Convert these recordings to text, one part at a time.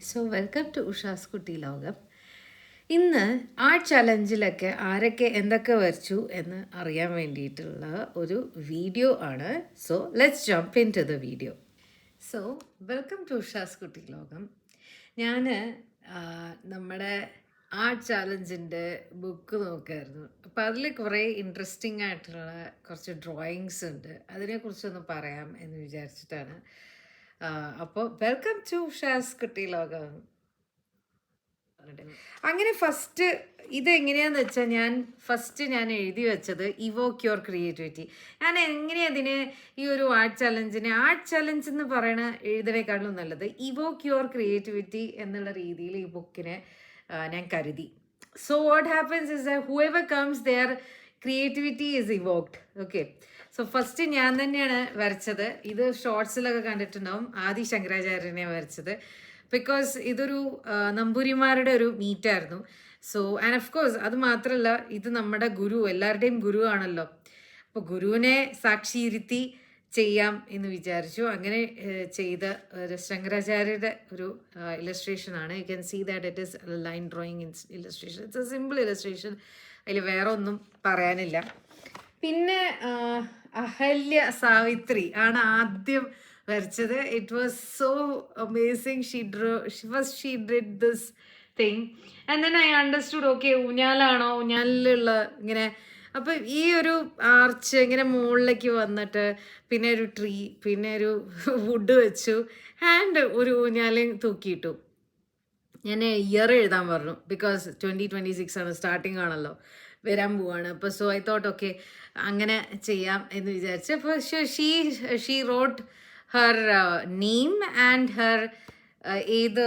So welcome to Ushas കുട്ടി ലോകം. ഇന്ന് ആർട്ട് ചലഞ്ചിലൊക്കെ ആരൊക്കെ എന്തൊക്കെ വരച്ചു എന്ന് അറിയാൻ വേണ്ടിയിട്ടുള്ള ഒരു വീഡിയോ ആണ്. So let's jump into the video. So welcome to Ushas കുട്ടി ലോകം. ഞാൻ നമ്മുടെ ആർട്ട് ചാലഞ്ചിൻ്റെ ബുക്ക് നോക്കായിരുന്നു. അപ്പോൾ അതിൽ കുറേ ഇൻട്രസ്റ്റിംഗ് ആയിട്ടുള്ള കുറച്ച് ഡ്രോയിങ്സ് ഉണ്ട്. അതിനെക്കുറിച്ചൊന്ന് പറയാം എന്ന് വിചാരിച്ചിട്ടാണ്. അപ്പോൾ വെൽക്കം ടു ഉഷാസ് കുട്ടി ലോകം. അങ്ങനെ ഫസ്റ്റ് ഇതെങ്ങനെയാന്ന് വെച്ചാൽ ഞാൻ എഴുതി വെച്ചത് ഇവോക്ക് യുവർ ക്രിയേറ്റിവിറ്റി. ഞാൻ എങ്ങനെയാണ് അതിന് ഈ ഒരു ആർട്ട് ചലഞ്ച് എന്ന് പറയണ എഴുതണേക്കാളും നല്ലത് ഇവോക്ക് യുവർ ക്രിയേറ്റിവിറ്റി എന്നുള്ള രീതിയിൽ ഈ ബുക്കിനെ ഞാൻ കരുതി. So what happens is that whoever comes there creativity is evoked. Okay, so first ഞാൻ തന്നെയാണ് വരച്ചത്. ഇത് ഷോർട്സിലൊക്കെ കണ്ടിട്ടുണ്ടാവും. ആദി ശങ്കരാചാര്യനെയാണ് വരച്ചത്. ബിക്കോസ് ഇതൊരു നമ്പൂരിമാരുടെ ഒരു മീറ്റായിരുന്നു. സോ ആൻഡ് ഓഫ് കോഴ്സ് അത് മാത്രമല്ല, ഇത് നമ്മുടെ ഗുരു, എല്ലാവരുടെയും ഗുരു ആണല്ലോ. അപ്പോൾ ഗുരുവിനെ സാക്ഷിയിരുത്തി ചെയ്യാം എന്ന് വിചാരിച്ചു. അങ്ങനെ ചെയ്ത ഒരു ശങ്കരാചാര്യരുടെ ഒരു ഇലസ്ട്രേഷൻ ആണ്. You can see that it is line drawing illustration. It's a simple illustration. അതിൽ വേറെ ഒന്നും പറയാനില്ല. പിന്നെ അഹല്യ സാവിത്രി ആണ് ആദ്യം വരച്ചത്. It was so amazing. She did this thing and then I understood. Okay, ഊഞ്ഞാലാണോ, ഊഞ്ഞാലിലുള്ള ഇങ്ങനെ. അപ്പം ഈ ഒരു ആർച്ച് ഇങ്ങനെ മുകളിലേക്ക് വന്നിട്ട് പിന്നെ ഒരു ട്രീ, പിന്നെ ഒരു വുഡ് വെച്ചു ആൻഡ് ഒരു ഊഞ്ഞാലും തൂക്കിയിട്ടു. ഞാൻ ഇയർ എഴുതാൻ പറഞ്ഞു. ബിക്കോസ് 2026 ആണ്, സ്റ്റാർട്ടിങ് ആണല്ലോ, വരാൻ പോവാണ്. അപ്പോൾ സോ ഐ തോട്ട് ഓക്കെ അങ്ങനെ ചെയ്യാം എന്ന് വിചാരിച്ചു. അപ്പോൾ she wrote her name and her ഏത്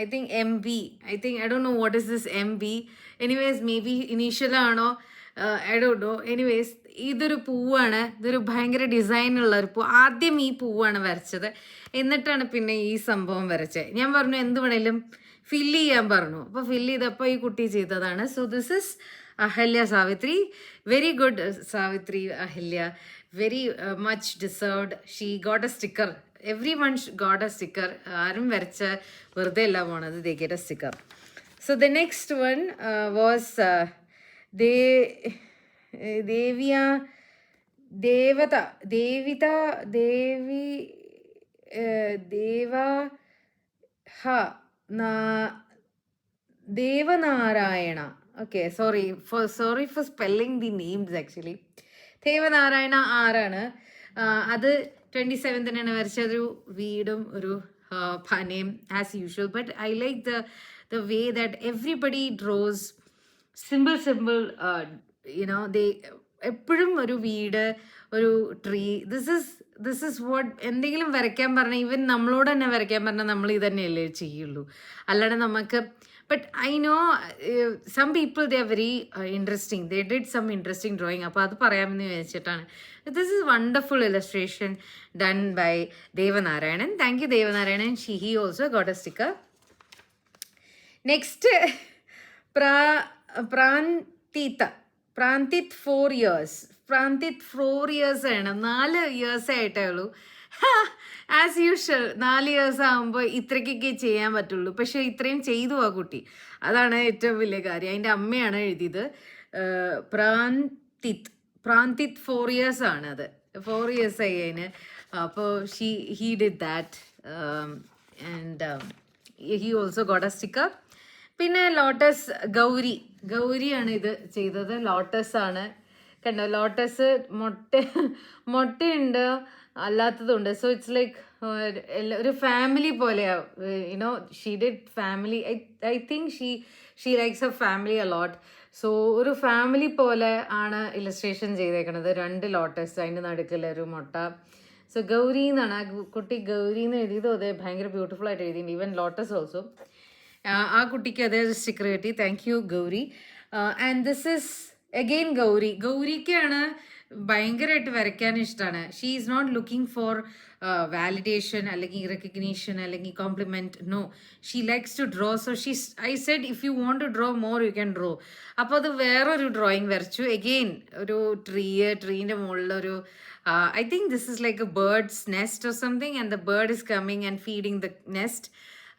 I think MB. I don't know what is this MB. Anyways may be ഇനീഷ്യലാണോ, ഐ ഡോണ്ട് നോ. എനിവേസ് ഇതൊരു പൂവാണ്. ഇതൊരു ഭയങ്കര ഡിസൈനുള്ള ഒരു പൂ. ആദ്യം ഈ പൂവാണ് വരച്ചത്, എന്നിട്ടാണ് പിന്നെ ഈ സംഭവം വരച്ചത്. ഞാൻ പറഞ്ഞു എന്ത് വേണേലും ഫില്ല് ചെയ്യാൻ പറഞ്ഞു. അപ്പോൾ ഫില്ല് ചെയ്തപ്പോൾ ഈ കുട്ടി ചെയ്തതാണ്. So this is Ahalya Savitri. Very good Savitri Ahalya. Very much deserved. She got a sticker. Everyone got a sticker. ആരും വരച്ച വെറുതെ അല്ല പോണത്. They get a sticker. So the next one was Devanarayana. Okay, sorry for spelling the names actually. Devanarayana ആറാണ്. അത് 27th വരച്ചൊരു വീടും ഒരു പനയും as usual. But I like the way that everybody draws simple you know. എപ്പോഴും ഒരു വീട്, ഒരു ട്രീ. This is what. എന്തെങ്കിലും വരയ്ക്കാൻ പറഞ്ഞാൽ, ഈവൻ നമ്മളോട് തന്നെ വരയ്ക്കാൻ പറഞ്ഞാൽ നമ്മൾ ഇതന്നെയല്ലേ ചെയ്യുള്ളൂ. അല്ലാതെ നമുക്ക് but I know some people they are very interesting. They did some interesting drawing. അപ്പോൾ അത് പറയാമെന്ന് വിചാരിച്ചിട്ടാണ്. This is wonderful illustration done by Devanarayanan. Thank you Devanarayanan. He also got a sticker. Next Pranthith 4 years. Pranthith 4 years ആണ്. 4 years ആയിട്ടേ ഉള്ളൂ. As usual 4 years ആകുമ്പോൾ ഇത്രയ്ക്കൊക്കെ ചെയ്യാൻ പറ്റുള്ളൂ. പക്ഷെ ഇത്രയും ചെയ്തു ആ കുട്ടി. അതാണ് ഏറ്റവും വലിയ കാര്യം. അതിൻ്റെ അമ്മയാണ് എഴുതിയത്. പ്രാന്തിത് 4 years ആണ്. അത് 4 years ആയി അതിന്. അപ്പോൾ he did that and he also got a sticker. പിന്നെ ലോട്ടസ് ഗൗരിയാണ് ഇത് ചെയ്തത്. ലോട്ടസ് ആണ്, കണ്ടോ. ലോട്ടസ് മുട്ടയുണ്ട്, അല്ലാത്തതുണ്ട്. സോ ഇറ്റ്സ് ലൈക്ക് ഒരു ഫാമിലി പോലെയാ. You know she did family. I think she likes a family a lot. So ഒരു ഫാമിലി പോലെ ആണ് ഇലസ്ട്രേഷൻ ചെയ്തേക്കണത്. 2 ലോട്ടസ്, അതിൻ്റെ നടുക്കിലൊരു മുട്ട. സോ ഗൗരി എന്നാണ് ആ കുട്ടി ഗൗരി എന്ന് എഴുതിയത്. അതെ, ഭയങ്കര ബ്യൂട്ടിഫുൾ ആയിട്ട് എഴുതിയിട്ടുണ്ട്. Even lotus also. ആ കുട്ടിക്ക് അതേ സ്റ്റിക്കർ കിട്ടി. Thank you Gauri. And this is again ഗൗരിക്കാണ് ഭയങ്കരമായിട്ട് വരയ്ക്കാൻ ഇഷ്ടമാണ്. She is not looking for validation അല്ലെങ്കിൽ റെക്കഗ്നീഷൻ അല്ലെങ്കിൽ compliment. No, she likes to draw. So I said if you want to draw more you can draw. അപ്പോൾ അത് വേറൊരു drawing വരച്ചു. എഗെയിൻ ഒരു ട്രീൻ്റെ മുകളിലൊരു I think this is like a bird's nest or something, and the bird is coming and feeding the nest.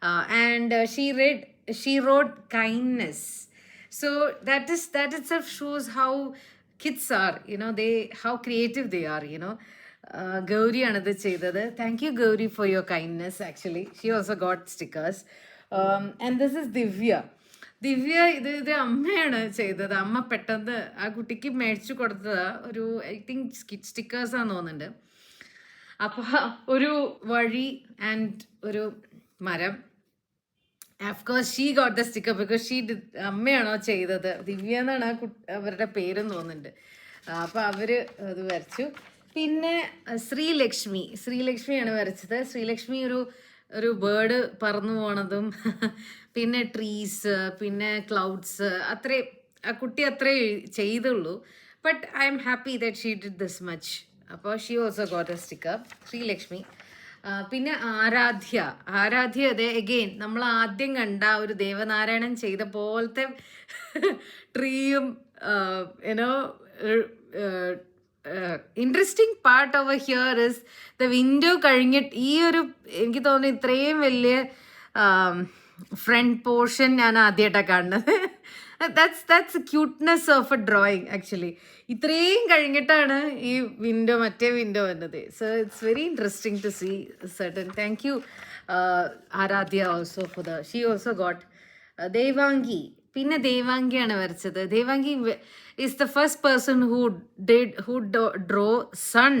And she wrote kindness. So that itself shows how kids are, how creative they are, ഗൗരിയാണിത് ചെയ്തത്. Thank you Gauri for your kindness. Actually she also got stickers. And this is Divya ഇത് അമ്മയാണ് ചെയ്തത്. അമ്മ പെട്ടെന്ന് ആ കുട്ടിക്ക് മേടിച്ചു കൊടുത്തതാ. ഒരു ഐ തിങ്ക് സ്റ്റിക്കേഴ്സാന്ന് തോന്നുന്നുണ്ട്. അപ്പോൾ ഒരു വഴി ആൻഡ് ഒരു മരം. Of course she got the sticker because അമ്മയാണോ ചെയ്തത്, ദിവ്യ എന്നാണ് അവരുടെ പേരെന്ന് തോന്നുന്നുണ്ട്. അപ്പോൾ അവർ അത് വരച്ചു. പിന്നെ ശ്രീലക്ഷ്മിയാണ് വരച്ചത്. ശ്രീലക്ഷ്മി ഒരു ബേർഡ് പറന്നു പോണതും പിന്നെ ട്രീസ്, പിന്നെ ക്ലൗഡ്സ്, ആ കുട്ടി അത്രേ ചെയ്തുള്ളൂ. But I'm happy that she did this much. അപ്പോൾ she also got a sticker, Srilakshmi. പിന്നെ ആരാധ്യ അതെ, എഗെയിൻ നമ്മൾ ആദ്യം കണ്ട ഒരു ദേവനാരായണൻ ചെയ്ത പോലത്തെ ട്രീയും interesting part over here is the window കഴിഞ്ഞിട്ട് ഈ ഒരു എനിക്ക് തോന്നുന്നു ഇത്രയും വലിയ ഫ്രണ്ട് പോർഷൻ ഞാൻ ആദ്യമായിട്ടാണ് കാണുന്നത്. That's cuteness of a drawing actually. ഇത്രയും കഴിഞ്ഞിട്ടാണ് ഈ മറ്റേ വിൻഡോ വന്നത്. So it's very interesting to see certain. Thank you Aaradhya also for she also got. Devangi, പിന്നെ ദേവാംഗിയാണ് വരച്ചത്. Devangi is the first person who draw sun,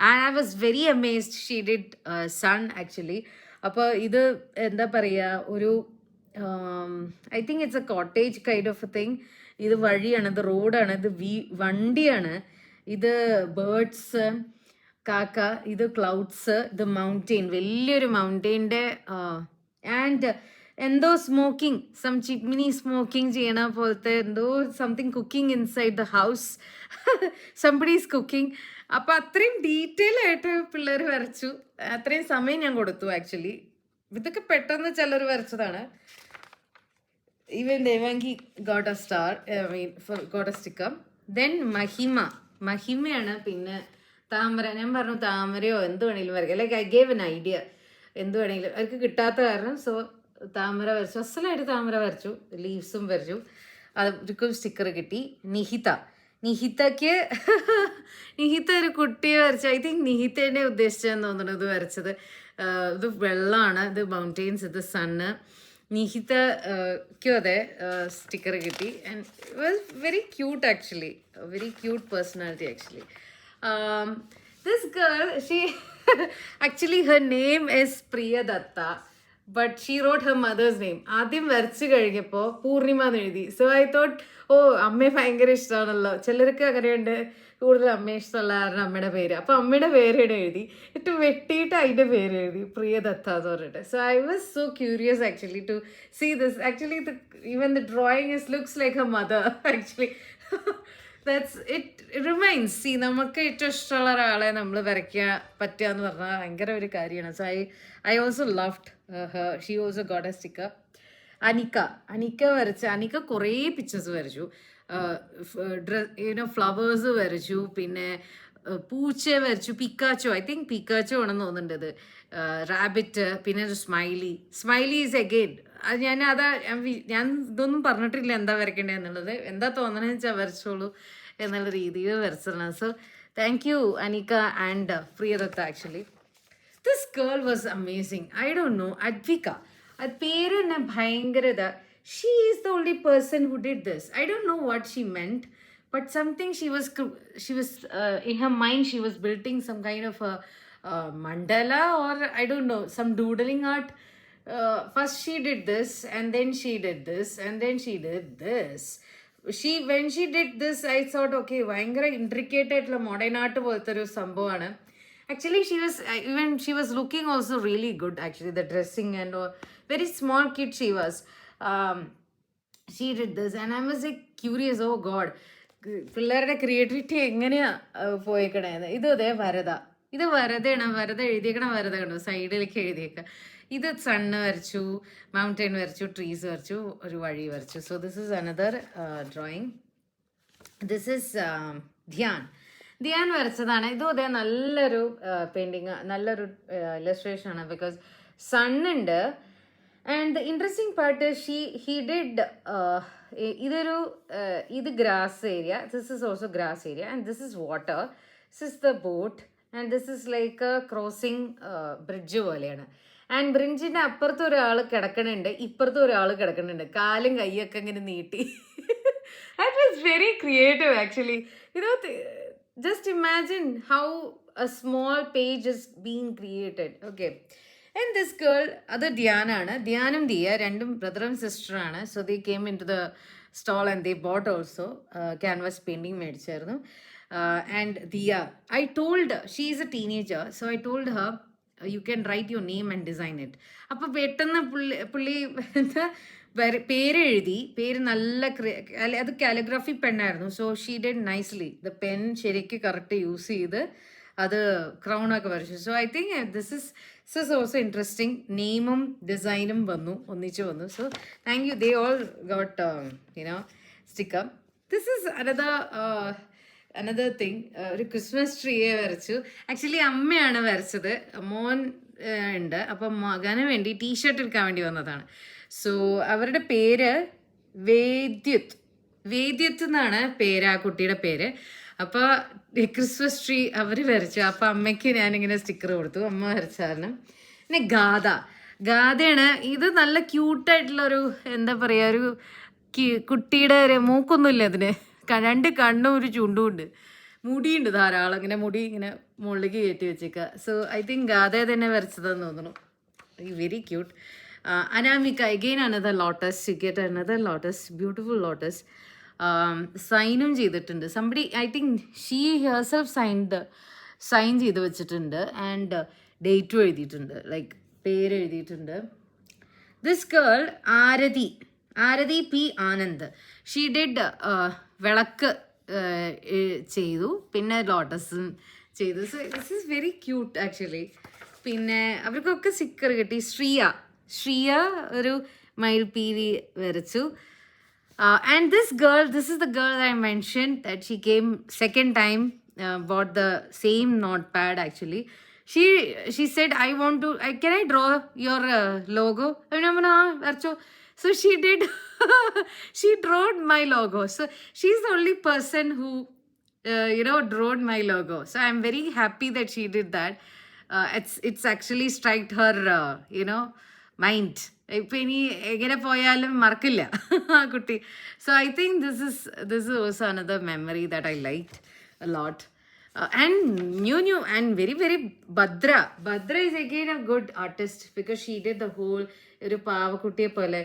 and I was very amazed she did sun actually. അപ്പോൾ ഇത് എന്താ പറയുക, ഒരു I think it's A cottage kind of A thing. ഇത് വഴിയാണ്, ഇത് റോഡാണ്, ഇത് വണ്ടിയാണ്, ഇത് ബേർഡ്സ് കാക്ക, ഇത് ക്ലൗഡ്സ്, ഇത് മൗണ്ടെയിൻ, വലിയൊരു മൗണ്ടെയിൻ്റെ ആൻഡ് എന്തോ സ്മോക്കിംഗ്, ചിമ്മിനി സ്മോക്കിംഗ് ചെയ്യണ പോലത്തെ എന്തോ something cooking inside the house, somebody is cooking. അപ്പം അത്രയും ഡീറ്റെയിൽ ആയിട്ട് പിള്ളേർ വരച്ചു. അത്രയും സമയം ഞാൻ കൊടുത്തു ആക്ച്വലി. ഇതൊക്കെ പെട്ടെന്ന് ചിലർ വരച്ചതാണ്. Even Devangi got a star, got a sticker. Then മഹിമയാണ്. പിന്നെ താമര, ഞാൻ പറഞ്ഞു താമരയോ എന്ത് വേണമെങ്കിലും വരയ്ക്കാം. Like I gave an idea, എന്ത് വേണമെങ്കിലും. അവർക്ക് കിട്ടാത്ത കാരണം സോ താമര വരച്ചു, അസലായിട്ട് താമര വരച്ചു, ലീവ്സും വരച്ചു. അവർക്കും സ്റ്റിക്കർ കിട്ടി. നിഹിത ഒരു കുട്ടിയെ വരച്ചു. ഐ തിങ്ക് നിഹിതേനെ ഉദ്ദേശിച്ചതെന്ന് തോന്നുന്നു ഇത് വരച്ചത്. ഇത് വെള്ളമാണ്, ഇത് മൗണ്ടെയിൻസ്, ഇത് സണ്ണ്. നിഹിതയ്ക്കും അതെ സ്റ്റിക്കർ കിട്ടി. And it was very cute actually, very cute personality actually. This girl, she actually her name is Priyadatta, but she wrote her mother's name. ആദ്യം വരച്ചു കഴിഞ്ഞപ്പോൾ പൂർണിമ എന്ന് എഴുതി. സോ ഐ തോട്ട് അമ്മയെ ഭയങ്കര ഇഷ്ടമാണല്ലോ, ചിലർക്ക് അങ്ങനെയുണ്ട്, കൂടുതൽ അമ്മയെ ഇഷ്ടമുള്ള കാരണം അമ്മയുടെ പേര്. അപ്പോൾ അമ്മയുടെ പേര് എഴുതി, എന്നിട്ട് വെട്ടിയിട്ട് അതിൻ്റെ പേര് എഴുതി പ്രിയദത്ത എന്ന് പറഞ്ഞിട്ട്. So I was so curious actually to see this. Actually even the drawing is looks like a mother actually. It remains, see നമുക്ക് ഏറ്റവും ഇഷ്ടമുള്ള ഒരാളെ നമ്മൾ വരയ്ക്കാൻ പറ്റുക എന്ന് പറഞ്ഞാൽ ഭയങ്കര ഒരു കാര്യമാണ്. So I also loved her. She also got a sticker. അനിക്ക വരച്ച, അനിക്ക കുറേ പിക്ചേഴ്സ് വരച്ചു. ഫ്ലവേഴ്സ് വരച്ചു, പിന്നെ പൂച്ച വരച്ചു, പിക്കാച്ചോ, ഐ തിങ്ക് പിക്കാച്ചോ ആണെന്ന് തോന്നുന്നുണ്ട്, റാബിറ്റ്, പിന്നെ ഒരു സ്മൈലി ഈസ് അഗെയിൻ. ഞാൻ ഇതൊന്നും പറഞ്ഞിട്ടില്ല എന്താ വരയ്ക്കേണ്ടത് എന്നുള്ളത്. എന്താ തോന്നണമെന്ന് വെച്ചാൽ വരച്ചോളൂ എന്നുള്ള രീതിയിൽ വരച്ചതാണ്. So thank you Anikka and Priyadatta actually. This girl was amazing. I don't know, Advika. Ad peru na bhayangarada. She is the only person who did this. I don't know what she meant, but something she was in her mind she was building some kind of a mandala, or I don't know, some doodling art. First she did this, and then she did this, and then she did this. When she did this, I thought, okay, bhayangara intricate aitla modern art polathe oru sambhavana. Actually, she was looking also really good, actually, the dressing and all. Very small kid she was. She did this, and I was like curious, oh God, പിള്ളേരുടെ creativity എങ്ങനെയാണ് പോയേക്കണേന്ന്. ഇത് അതേ ഇത് വരത എഴുതിയേക്കണ വരത കണ്ടു, സൈഡിലേക്ക് എഴുതിയേക്കുക. ഇത് sun വരച്ചു, mountain വരച്ചു, ട്രീസ് വരച്ചു, ഒരു വഴി വരച്ചു. So this is another drawing. This is Dhyan വരച്ചതാണ്. ഇതും അതേ നല്ലൊരു പെയിൻറ്റിങ്, നല്ലൊരു ഇല്ലസ്ട്രേഷൻ ആണ്. ബിക്കോസ് സണ്ണുണ്ട്, and the interesting part he did ഇതൊരു ഇത് grass area, this is also grass area and this is water, this is the boat and this is like crossing bridge പോലെയാണ്. ആൻഡ് ബ്രിഡ്ജിൻ്റെ അപ്പുറത്ത് ഒരാൾ കിടക്കണുണ്ട്, ഇപ്പുറത്തും ഒരാൾ കിടക്കണുണ്ട്, കാലും കൈയൊക്കെ ഇങ്ങനെ നീട്ടി. That was very creative actually. You know, just imagine how a small page is being created. Okay. And this girl, അത് ധ്യാന ആണ്. ധ്യാനും ദിയ രണ്ടും ബ്രദർ ആൻഡ് സിസ്റ്റർ ആണ്. So they came into the stall and they bought also canvas painting മേടിച്ചായിരുന്നു. And Diya, I told she is a teenager, so I told her you can write your name and design it. അപ്പോൾ പെട്ടെന്ന് പുള്ളി എന്താ പേര് എഴുതി, പേര് നല്ല അത് കാലിഗ്രാഫി പെണ്ണായിരുന്നു. So she did nicely, the pen ശരിക്ക് കറക്റ്റ് യൂസ് ചെയ്ത് അത് ക്രൗണൊക്കെ വരച്ചു. So I think this is also interesting. നെയിമും ഡിസൈനും ഒന്നിച്ച് വന്നു. So thank you, they all got sticker. This is another thing. ഒരു ക്രിസ്മസ് ട്രീയെ വരച്ചു. ആക്ച്വലി അമ്മയാണ് വരച്ചത്, മോൻ ഉണ്ട്. അപ്പം മകന് വേണ്ടി ടീഷർട്ട് എടുക്കാൻ വേണ്ടി വന്നതാണ്. സോ അവരുടെ പേര് വേദ്യത്ത് എന്നാണ് പേര്, ആ കുട്ടിയുടെ പേര്. അപ്പോൾ ക്രിസ്മസ് ട്രീ അവർ വരച്ചു. അപ്പോൾ അമ്മയ്ക്ക് ഞാനിങ്ങനെ സ്റ്റിക്കർ കൊടുത്തു, അമ്മ വരച്ചായിരുന്നു. പിന്നെ ഗാഥയാണ്. ഇത് നല്ല ക്യൂട്ടായിട്ടുള്ളൊരു എന്താ പറയുക, ഒരു കുട്ടിയുടെ മൂക്കൊന്നുമില്ല അതിന്, 2 കണ്ണും ഒരു ചുണ്ടും ഉണ്ട്, മുടിയുണ്ട് ധാരാളം, ഇങ്ങനെ മുടി ഇങ്ങനെ മുകളിലേക്ക് കയറ്റി വെച്ചേക്കുക. സോ ഐ തിങ്ക് ഗാഥയെ തന്നെ വരച്ചതെന്ന് തോന്നുന്നു. Very cute. Anamika, again another lotus, you get another lotus, beautiful lotus. സൈനും ചെയ്തിട്ടുണ്ട്. Somebody, I think she herself sign ചെയ്ത് വെച്ചിട്ടുണ്ട്. ആൻഡ് ഡേറ്റും എഴുതിയിട്ടുണ്ട്, ലൈക്ക് പേര് എഴുതിയിട്ടുണ്ട്. This girl Aarathi P Anand, she did വിളക്ക് ചെയ്തു, പിന്നെ ലോട്ടസും ചെയ്തു. So this is very cute actually. പിന്നെ അവർക്കൊക്കെ സ്റ്റിക്കർ കിട്ടി. ശ്രീയ ഒരു മയിൽപ്പീലി വരച്ചു. And this is the girl that I mentioned, that she came second time, bought the same notepad actually. She said, can I draw your logo? So she did. She drew my logo. So she's the only person who drew my logo. So I'm very happy that she did that. It's actually striked her mind. ഇപ്പം ഇനി എങ്ങനെ പോയാലും മറക്കില്ല ആ കുട്ടി. So I think this also another memory that I liked a lot. And new and very very Bhadra is again a good artist, because she did the whole ഒരു പാവക്കുട്ടിയെ പോലെ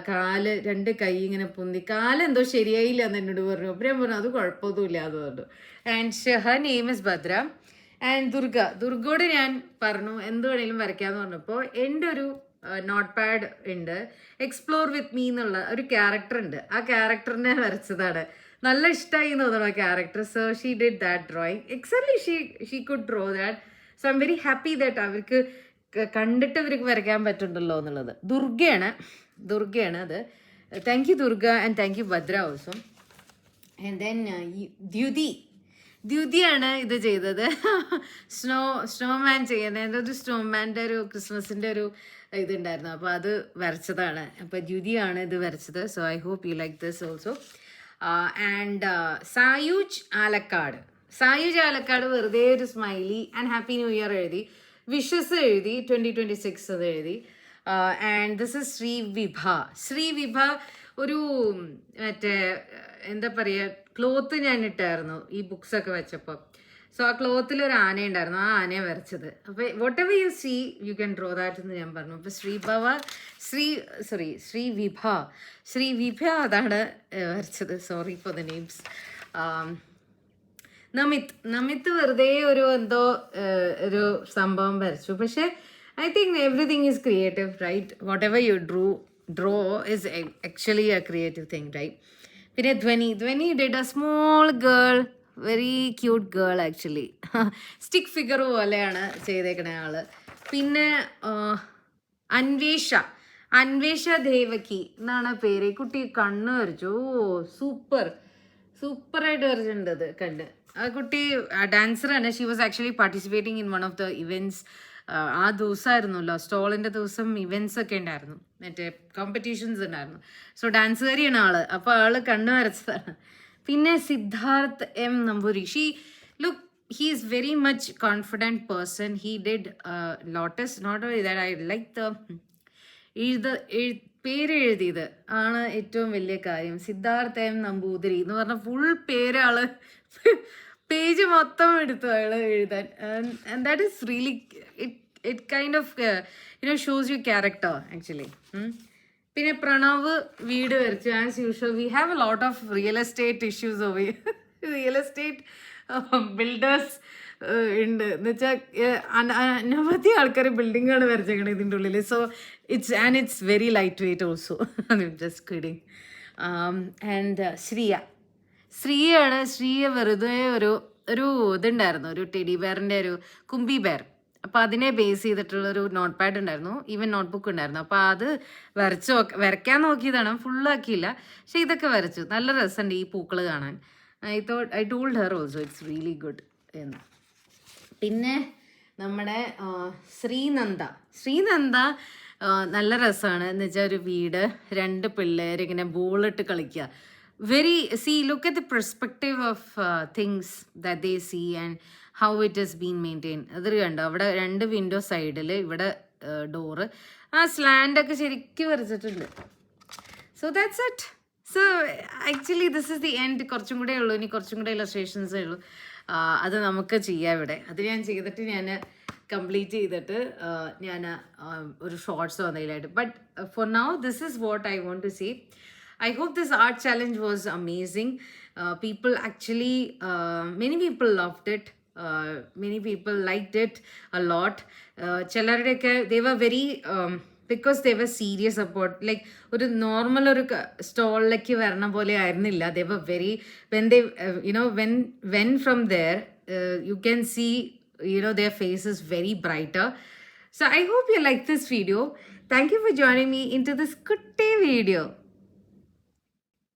കാല് 2 കൈ ഇങ്ങനെ പൊന്തി, കാലെന്തോ ശരിയായില്ല എന്ന് എന്നോട് പറഞ്ഞു. അപ്പം ഞാൻ പറഞ്ഞു അത് കുഴപ്പമൊന്നുമില്ല എന്ന് പറഞ്ഞു. And her name is Bhadra. And ദുർഗയോട് ഞാൻ പറഞ്ഞു എന്ത് വേണേലും വരയ്ക്കാമെന്ന് പറഞ്ഞപ്പോൾ എൻ്റെ ഒരു നോട്ട് പാഡ് ഉണ്ട്, എക്സ്പ്ലോർ വിത്ത് മീ എന്നുള്ള ഒരു ക്യാരക്ടർ ഉണ്ട്. ആ ക്യാരക്ടറിനെ വരച്ചതാണ്. നല്ല ഇഷ്ടമായി എന്ന് തോന്നുന്നു ആ character. So she did that drawing. Exactly she could draw that. So I'm very happy that അവർക്ക് കണ്ടിട്ട് അവർക്ക് വരയ്ക്കാൻ പറ്റുന്നുണ്ടല്ലോ എന്നുള്ളത്. ദുർഗയാണ് അത്. Thank you Durga and thank you Bhadra also. And then ദ്യുതിയാണ് ഇത് ചെയ്തത്. സ്നോമാൻ ചെയ്യുന്നത്. എന്തൊരു സ്നോമാൻ്റെ ഒരു ക്രിസ്മസിൻ്റെ ഒരു ഇതുണ്ടായിരുന്നു, അപ്പോൾ അത് വരച്ചതാണ്. അപ്പോൾ ദ്യുതിയാണ് ഇത് വരച്ചത്. So I hope you like this also. And Sayooj Alakkad വെറുതെ ഒരു smiley and happy new year എഴുതി, വിഷസ് എഴുതി, 2026 അത് എഴുതി. ആൻഡ് ദിസ് ഇസ് ശ്രീവിഭ ഒരു മറ്റേ എന്താ പറയുക, ക്ലോത്ത് ഞാൻ ഇട്ടായിരുന്നു ഈ ബുക്സൊക്കെ വെച്ചപ്പോൾ. സോ ആ ക്ലോത്തിൽ ഒരു ആന ഉണ്ടായിരുന്നു, ആ ആനയെ വരച്ചത്. അപ്പോൾ whatever you see you can draw that എന്ന് ഞാൻ പറഞ്ഞു. അപ്പോൾ ശ്രീവിഭ അതാണ് വരച്ചത്. Sorry for the names. Namith വെറുതെ ഒരു എന്തോ ഒരു സംഭവം വരച്ചു. പക്ഷേ I think everything is creative, right? Whatever you draw is actually a creative thing, right? പിന്നെ Dhwani did a small girl, very cute girl actually. Stick figure പോലെയാണ് ചെയ്തേക്കണ ആള്. പിന്നെ അന്വേഷ ദേവകി എന്നാണ് പേര്. കുട്ടി കണ്ണ് വരച്ചു. സൂപ്പറായിട്ട് വരച്ചിട്ടുണ്ട് അത് കണ്ട്. ആ കുട്ടി ഡാൻസറാണ്. She was actually participating in one of the events ആ ദിവസമായിരുന്നല്ലോ സ്റ്റോളിൻ്റെ ദിവസം ഇവൻറ്റ്സ് ഒക്കെ ഉണ്ടായിരുന്നു, മറ്റേ കോമ്പറ്റീഷൻസ് ഉണ്ടായിരുന്നു. സോ ഡാൻസുകാരിയാണ് ആള്, അപ്പോൾ ആള് കണ്ണു വരച്ചതാണ്. പിന്നെ Siddharth M Namboodiri, look he is very much confident person. He did lotus, not only that, I like the പേര് എഴുതിയത് ആണ് ഏറ്റവും വലിയ കാര്യം. സിദ്ധാർത്ഥ എം നമ്പൂതിരി എന്ന് പറഞ്ഞ ഫുൾ പേര് ആള് പേജ് മൊത്തം എടുത്തു അയാള് എഴുതാൻ. And that is really it kind of shows you character actually. പിന്നെ പ്രണവ് വീട് വരച്ചു. As usual we have a lot of real estate issues over real estate builders ഉണ്ട് എന്ന് വെച്ചാൽ അനവധി ആൾക്കാർ ബിൽഡിങ്ങാണ് വരച്ചേക്കണത് ഇതിൻ്റെ ഉള്ളിൽ. So it's very light weight also. Just kidding. And Shreya വെറുതെ ഒരു ഇതുണ്ടായിരുന്നു, ഒരു ടെഡി ബെയറിൻ്റെ ഒരു കുമ്പി ബെയർ. അപ്പോൾ അതിനെ ബേസ് ചെയ്തിട്ടുള്ളൊരു നോട്ട് പാഡ് ഉണ്ടായിരുന്നു, ഈവൻ നോട്ട് ബുക്ക് ഉണ്ടായിരുന്നു. അപ്പോൾ അത് വരയ്ക്കാൻ നോക്കിയതാണ്, ഫുള്ളാക്കിയില്ല. പക്ഷെ ഇതൊക്കെ വരച്ചു. നല്ല രസമുണ്ട് ഈ പൂക്കൾ കാണാൻ. I told her also it's really good എന്ന്. പിന്നെ നമ്മുടെ ശ്രീനന്ദ നല്ല രസമാണ്. എന്ന് വെച്ചാൽ ഒരു വീട്, 2 പിള്ളേർ ഇങ്ങനെ ബോളിട്ട് കളിക്കുക. look at the perspective of things that they see and how it has been maintained. അത് കണ്ടോ, അവിടെ 2 വിൻഡോ സൈഡിൽ, ഇവിടെ ഡോറ്, ആ സ്ലാൻഡ് ഒക്കെ ശരിക്കും വരച്ചിട്ടുണ്ട്. So that's it. So actually this is the end. കുറച്ചും കൂടെ ഉള്ളൂ, ഇനി കുറച്ചും കൂടെ ഇലസ്ട്രേഷൻസേ ഉള്ളൂ. അത് നമുക്ക് ചെയ്യാം ഇവിടെ. അത് ഞാൻ ചെയ്തിട്ട് ഞാൻ കംപ്ലീറ്റ് ചെയ്തിട്ട് ഞാൻ ഒരു ഷോർട്സ് വന്നതിലായിട്ട്. But for now this is what I want to say. I hope this art challenge was amazing. People actually, many people loved it. Many people liked it a lot. Chelarudekke, they were very, because they were serious about, like, ഒരു normal ഒരു സ്റ്റോളിലേക്ക് വരണ പോലെ ആയിരുന്നില്ല. They were very, when they, when from there, you can see, their faces very brighter. So I hope you like this video. Thank you for joining me into this kutte video.